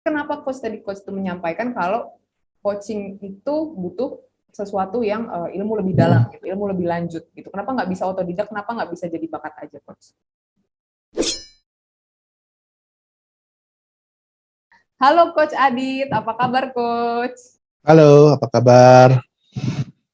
kenapa coach itu menyampaikan kalau coaching itu butuh sesuatu yang ilmu lebih dalam, gitu, ilmu lebih lanjut, gitu. Kenapa nggak bisa otodidak? Kenapa nggak bisa jadi bakat aja, coach? Halo, Coach Adit. Apa kabar, Coach? Halo, apa kabar?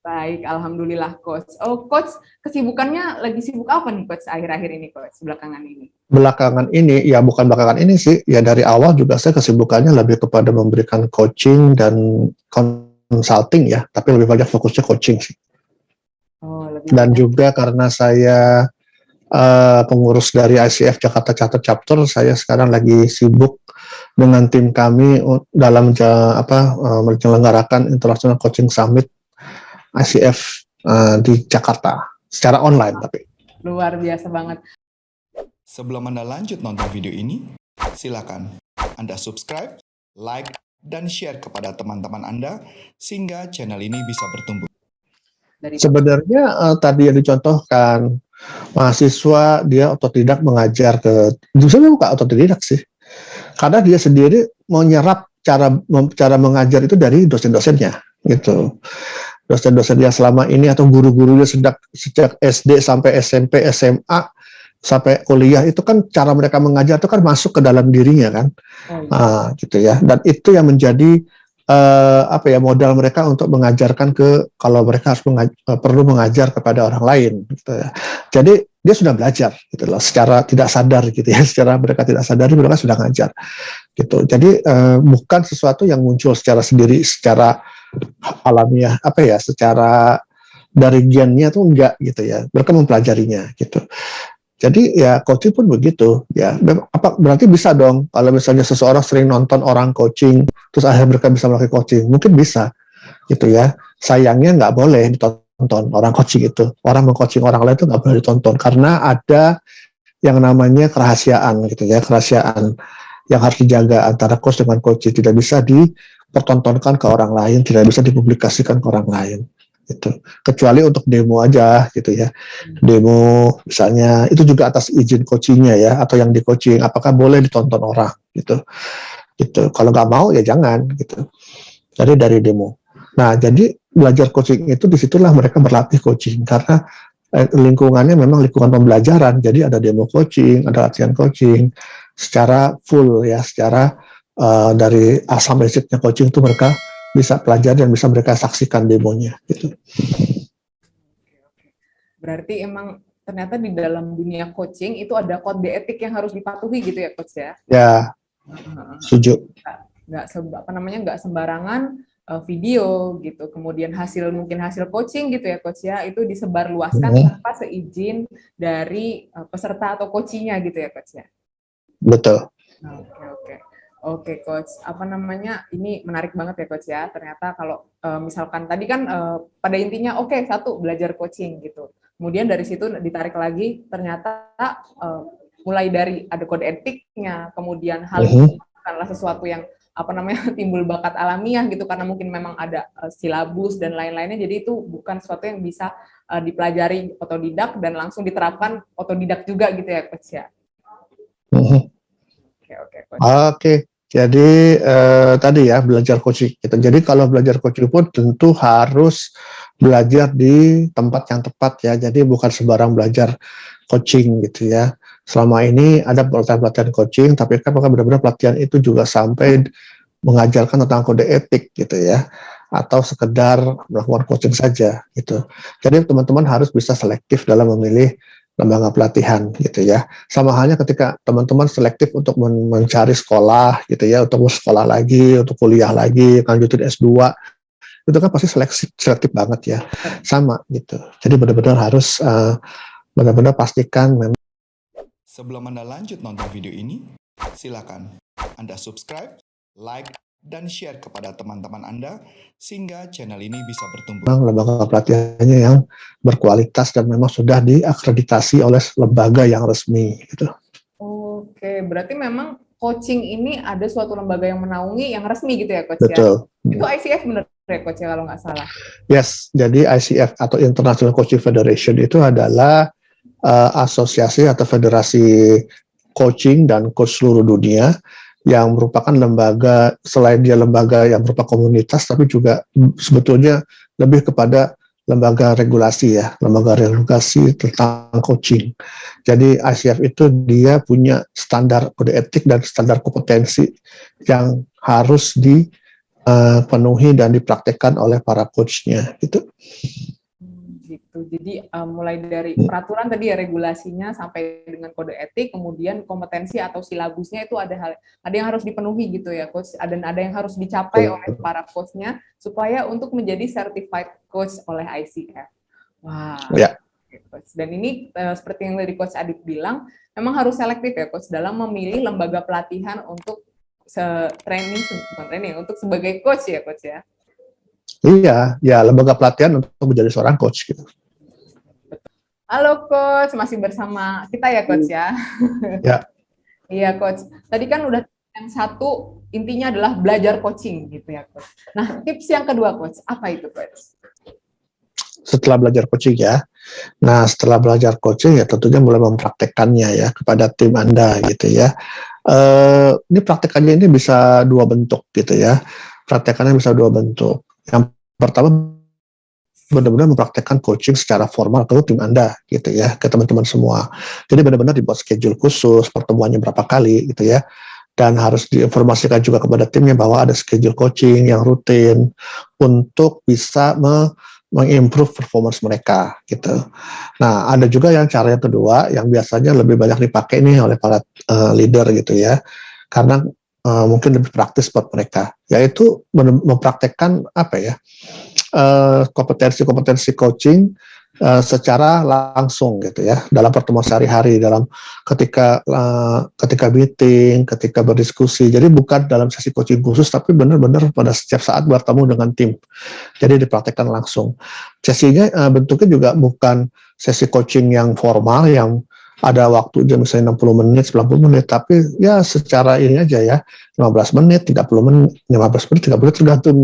Baik, alhamdulillah, Coach. Oh, Coach, kesibukannya lagi sibuk apa nih, Coach, akhir-akhir ini, Coach, belakangan ini? Belakangan ini, ya bukan belakangan ini sih, ya dari awal juga saya kesibukannya lebih kepada memberikan coaching dan consulting ya, tapi lebih banyak fokusnya coaching sih. Oh, lebih Dan banyak. juga karena saya pengurus dari ICF Jakarta Charter Chapter, saya sekarang lagi sibuk dengan tim kami dalam menyelenggarakan International Coaching Summit ICF di Jakarta, secara online tapi. Luar biasa banget. Sebelum Anda lanjut nonton video ini, silakan Anda subscribe, like, dan share kepada teman-teman Anda sehingga channel ini bisa bertumbuh. Sebenarnya tadi yang dicontohkan, mahasiswa dia otodidak mengajar sebenarnya bukan otodidak sih, karena dia sendiri menyerap cara mengajar itu dari dosen-dosennya gitu. Dosen-dosen yang selama ini atau guru-gurunya sejak SD sampai SMP, SMA sampai kuliah itu kan cara mereka mengajar itu kan masuk ke dalam dirinya kan, gitu ya. Dan itu yang menjadi modal mereka untuk mengajarkan kalau mereka harus perlu mengajar kepada orang lain gitu ya. Jadi dia sudah belajar gitu loh, secara tidak sadar gitu ya, secara mereka tidak sadar mereka sudah ngajar gitu. Jadi bukan sesuatu yang muncul secara sendiri, secara alamiah secara dari gennya tuh enggak gitu ya, mereka mempelajarinya gitu. Jadi ya coaching pun begitu ya. Berarti bisa dong kalau misalnya seseorang sering nonton orang coaching terus akhirnya mereka bisa melakukan coaching, mungkin bisa gitu ya. Sayangnya nggak boleh ditonton orang coaching itu. Orang mengcoaching orang lain itu nggak boleh ditonton karena ada yang namanya kerahasiaan gitu ya, kerahasiaan yang harus dijaga antara coach dengan coaching, tidak bisa dipertontonkan ke orang lain, tidak bisa dipublikasikan ke orang lain gitu. Kecuali untuk demo aja gitu ya. Demo misalnya itu juga atas izin coachingnya ya, atau yang di coaching apakah boleh ditonton orang gitu. Gitu. Kalau nggak mau ya jangan gitu. Jadi dari demo. Nah, jadi belajar coaching itu disitulah mereka berlatih coaching karena lingkungannya memang lingkungan pembelajaran. Jadi ada demo coaching, ada latihan coaching secara full ya, secara dari A sampai Z-nya coaching itu mereka bisa pelajari dan bisa mereka saksikan demonya gitu. Berarti emang ternyata di dalam dunia coaching itu ada kode etik yang harus dipatuhi gitu ya, Coach ya? Ya, setuju. Nggak sembarangan video gitu, kemudian mungkin hasil coaching gitu ya, Coach ya, itu disebarluaskan tanpa seizin dari peserta atau coachingnya gitu ya, Coach ya? Betul. Oke, Coach. Ini menarik banget ya, Coach ya. Ternyata kalau misalkan tadi kan pada intinya satu belajar coaching gitu. Kemudian dari situ ditarik lagi, ternyata mulai dari ada kode etiknya, kemudian hal itu bukanlah sesuatu yang timbul bakat alamiah gitu, karena mungkin memang ada silabus dan lain-lainnya. Jadi itu bukan sesuatu yang bisa dipelajari otodidak dan langsung diterapkan otodidak juga gitu ya, Coach ya. Oke. Jadi tadi ya belajar coaching gitu. Jadi kalau belajar coaching pun tentu harus belajar di tempat yang tepat ya. Jadi bukan sembarang belajar coaching gitu ya. Selama ini ada pelatihan coaching, tapi kan benar-benar pelatihan itu juga sampai mengajarkan tentang kode etik gitu ya, atau sekedar melakukan coaching saja gitu. Jadi teman-teman harus bisa selektif dalam memilih lembaga pelatihan gitu ya. Sama halnya ketika teman-teman selektif untuk mencari sekolah gitu ya, untuk sekolah lagi, untuk kuliah lagi, lanjutin S2, itu kan pasti selektif banget ya. Sama gitu. Jadi benar-benar harus benar-benar pastikan memang. Sebelum Anda lanjut nonton video ini, silakan Anda subscribe, like, dan share kepada teman-teman Anda sehingga channel ini bisa bertumbuh. Lembaga pelatihannya yang berkualitas dan memang sudah diakreditasi oleh lembaga yang resmi gitu. Oke, berarti memang coaching ini ada suatu lembaga yang menaungi yang resmi gitu ya, Coach? Betul. Ya? Itu ICF benar ya, Coach ya, kalau nggak salah? Yes, jadi ICF atau International Coaching Federation itu adalah asosiasi atau federasi coaching dan coach seluruh dunia yang merupakan lembaga, selain dia lembaga yang berupa komunitas, tapi juga sebetulnya lebih kepada lembaga regulasi ya, lembaga regulasi tentang coaching. Jadi ICF itu dia punya standar kode etik dan standar kompetensi yang harus dipenuhi dan dipraktekkan oleh para coachnya gitu. Gitu. Jadi mulai dari peraturan tadi ya, regulasinya sampai dengan kode etik, kemudian kompetensi atau silabusnya itu ada yang harus dipenuhi gitu ya coach, dan ada yang harus dicapai oleh para coachnya supaya untuk menjadi certified coach oleh ICF. Wah. Ya. Coach. Dan ini seperti yang dari Coach Adit bilang, memang harus selektif ya Coach dalam memilih lembaga pelatihan untuk untuk sebagai coach ya Coach ya. Iya, ya lembaga pelatihan untuk menjadi seorang coach gitu. Halo Coach, masih bersama kita ya Coach ya. Ya. Iya Coach. Tadi kan udah yang satu intinya adalah belajar coaching gitu ya Coach. Nah, tips yang kedua Coach, apa itu Coach? Setelah belajar coaching ya. Nah, setelah belajar coaching ya tentunya mulai mempraktekkannya ya kepada tim Anda gitu ya. Ini praktekannya ini bisa dua bentuk gitu ya. Praktekannya bisa dua bentuk. Yang pertama benar-benar mempraktekkan coaching secara formal ke tim Anda gitu ya, ke teman-teman semua. Jadi benar-benar dibuat schedule khusus, pertemuannya berapa kali gitu ya. Dan harus diinformasikan juga kepada timnya bahwa ada schedule coaching yang rutin untuk bisa mengimprove performance mereka gitu. Nah, ada juga yang cara yang kedua yang biasanya lebih banyak dipakai nih oleh para leader gitu ya. Karena mungkin lebih praktis buat mereka, yaitu mempraktekkan apa ya? Kompetensi-kompetensi coaching secara langsung gitu ya, dalam pertemuan sehari-hari, dalam ketika meeting, ketika berdiskusi. Jadi bukan dalam sesi coaching khusus, tapi benar-benar pada setiap saat bertemu dengan tim. Jadi dipraktekkan langsung. Sesinya bentuknya juga bukan sesi coaching yang formal, yang ada waktu jam misalnya 60 menit, 90 menit, tapi ya secara ini aja ya, 15 menit, 30 menit, 15 menit, 30 menit, tergantung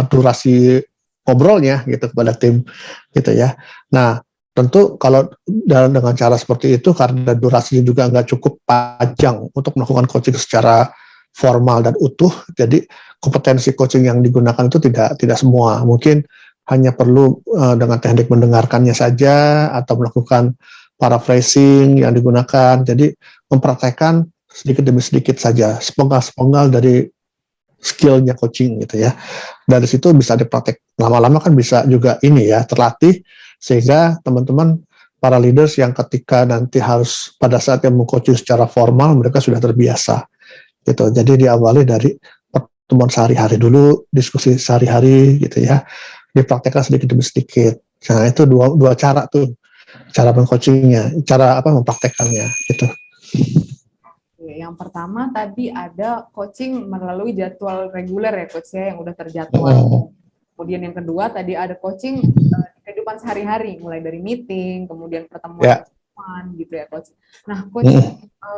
durasi ngobrolnya gitu kepada tim gitu ya. Nah, tentu kalau dengan cara seperti itu, karena durasinya juga nggak cukup panjang untuk melakukan coaching secara formal dan utuh, jadi kompetensi coaching yang digunakan itu tidak semua. Mungkin hanya perlu dengan teknik mendengarkannya saja atau melakukan paraphrasing yang digunakan. Jadi mempraktekkan sedikit demi sedikit saja, sepenggal-sepenggal dari skillnya coaching gitu ya. Dari situ bisa dipraktek lama-lama, kan bisa juga ini ya, terlatih, sehingga teman-teman para leaders yang ketika nanti harus pada saat yang meng-coaching secara formal, mereka sudah terbiasa gitu. Jadi diawali dari pertemuan sehari-hari dulu, diskusi sehari-hari gitu ya, dipraktekkan sedikit demi sedikit. Nah, itu dua cara tuh, cara meng-coachingnya, cara mempraktekannya gitu. Yang pertama tadi ada coaching melalui jadwal reguler ya Coach ya, yang udah terjadwal. Kemudian yang kedua tadi ada coaching kehidupan sehari-hari, mulai dari meeting, kemudian pertemuan gitu ya Coach. Nah Coach,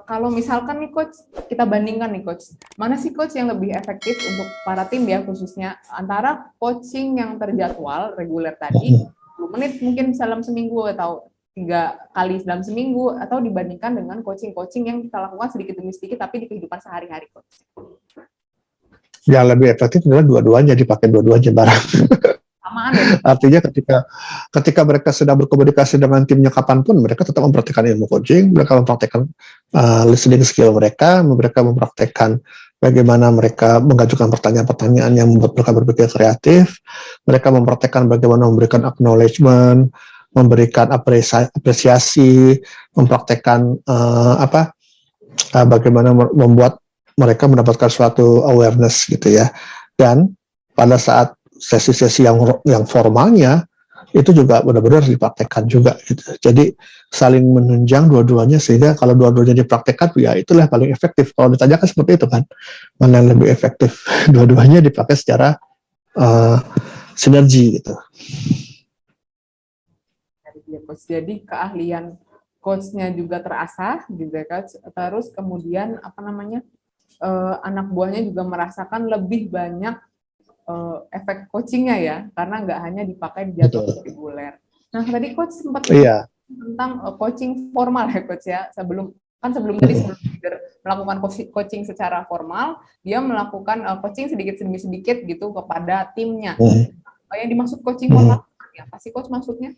kalau misalkan nih Coach, kita bandingkan nih Coach, mana sih Coach yang lebih efektif untuk para tim ya khususnya, antara coaching yang terjadwal reguler tadi, 10 menit mungkin dalam seminggu atau 3 kali dalam seminggu, atau dibandingkan dengan coaching-coaching yang kita lakukan sedikit demi sedikit tapi di kehidupan sehari-hari Coach? Yang lebih efektif adalah dua-duanya, dipakai dua-duanya bareng. Artinya ketika mereka sedang berkomunikasi dengan timnya kapanpun, mereka tetap mempraktikkan ilmu coaching, mereka mempraktikkan listening skill mereka mempraktikkan bagaimana mereka mengajukan pertanyaan-pertanyaan yang membuat mereka berpikir kreatif, mereka mempraktikkan bagaimana memberikan acknowledgement, memberikan apresiasi, mempraktekkan bagaimana membuat mereka mendapatkan suatu awareness gitu ya. Dan pada saat sesi-sesi yang formalnya itu juga benar-benar dipraktekkan juga gitu. Jadi saling menunjang dua-duanya, sehingga kalau dua-duanya dipraktekkan ya itulah paling efektif. Kalau ditanyakan seperti itu kan, mana yang lebih efektif? Dua-duanya dipakai secara sinergi gitu. Jadi keahlian coachnya juga terasah gitu ya Coach. Terus kemudian anak buahnya juga merasakan lebih banyak efek coachingnya ya, karena nggak hanya dipakai di jadwal reguler. Nah tadi Coach sempat tentang coaching formal ya Coach ya, sebelum leader melakukan coaching secara formal, dia melakukan coaching sedikit demi sedikit gitu kepada timnya. Yang dimaksud coaching formal apa sih coach maksudnya?